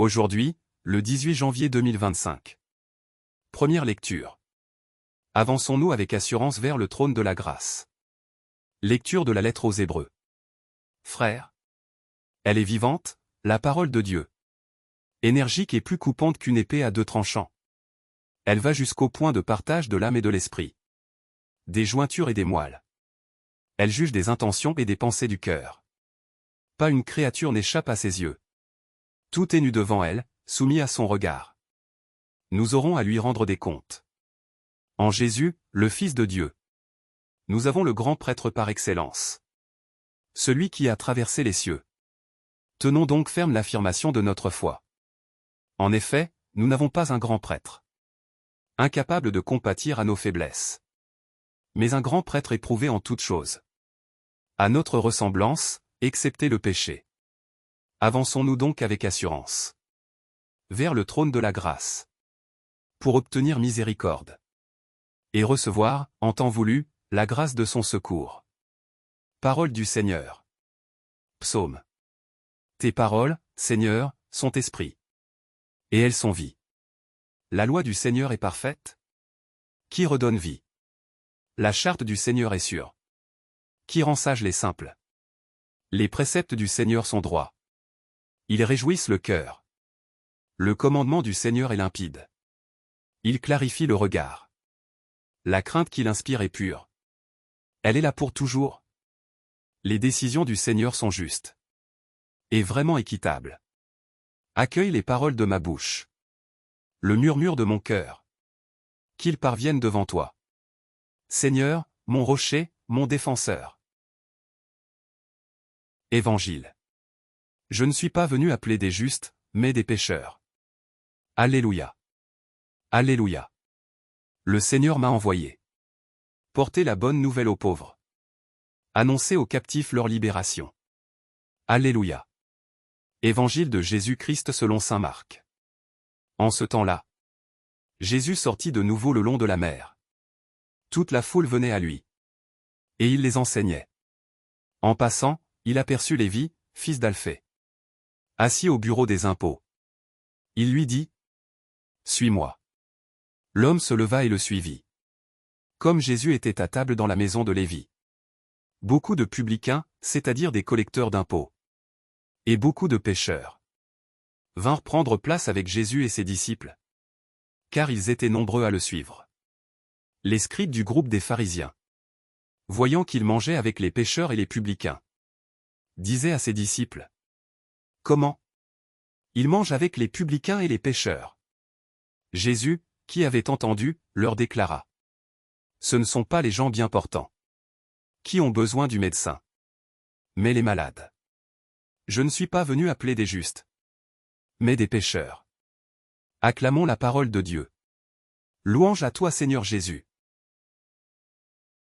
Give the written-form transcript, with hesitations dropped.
Aujourd'hui, le 18 janvier 2025. Première lecture. Avançons-nous avec assurance vers le trône de la grâce. Lecture de la lettre aux Hébreux. Frères, elle est vivante, la parole de Dieu. Énergique et plus coupante qu'une épée à deux tranchants. Elle va jusqu'au point de partage de l'âme et de l'esprit. Des jointures et des moelles. Elle juge des intentions et des pensées du cœur. Pas une créature n'échappe à ses yeux. Tout est nu devant elle, soumis à son regard. Nous aurons à lui rendre des comptes. En Jésus, le Fils de Dieu. Nous avons le grand prêtre par excellence. Celui qui a traversé les cieux. Tenons donc ferme l'affirmation de notre foi. En effet, nous n'avons pas un grand prêtre. Incapable de compatir à nos faiblesses. Mais un grand prêtre éprouvé en toutes choses. À notre ressemblance, excepté le péché. Avançons-nous donc avec assurance. Vers le trône de la grâce. Pour obtenir miséricorde. Et recevoir, en temps voulu, la grâce de son secours. Parole du Seigneur. Psaume. Tes paroles, Seigneur, sont esprit. Et elles sont vie. La loi du Seigneur est parfaite. Qui redonne vie. La charte du Seigneur est sûre. Qui rend sages les simples. Les préceptes du Seigneur sont droits. Ils réjouissent le cœur. Le commandement du Seigneur est limpide. Il clarifie le regard. La crainte qu'il inspire est pure. Elle est là pour toujours. Les décisions du Seigneur sont justes. Et vraiment équitables. Accueille les paroles de ma bouche. Le murmure de mon cœur. Qu'ils parviennent devant toi. Seigneur, mon rocher, mon défenseur. Évangile. Je ne suis pas venu appeler des justes, mais des pécheurs. Alléluia. Alléluia. Le Seigneur m'a envoyé. Porter la bonne nouvelle aux pauvres. Annoncer aux captifs leur libération. Alléluia. Évangile de Jésus-Christ selon saint Marc. En ce temps-là, Jésus sortit de nouveau le long de la mer. Toute la foule venait à lui. Et il les enseignait. En passant, il aperçut Lévi, fils d'Alphée, assis au bureau des impôts. Il lui dit : « Suis-moi. » L'homme se leva et le suivit. Comme Jésus était à table dans la maison de Lévi. Beaucoup de publicains, c'est-à-dire des collecteurs d'impôts. Et beaucoup de pécheurs. Vinrent prendre place avec Jésus et ses disciples. Car ils étaient nombreux à le suivre. Les scribes du groupe des pharisiens, voyant qu'il mangeait avec les pécheurs et les publicains, disaient à ses disciples : « Comment ? Il mange avec les publicains et les pécheurs. » Jésus, qui avait entendu, leur déclara : « Ce ne sont pas les gens bien portants qui ont besoin du médecin, mais les malades. Je ne suis pas venu appeler des justes, mais des pécheurs. » Acclamons la parole de Dieu. Louange à toi Seigneur Jésus.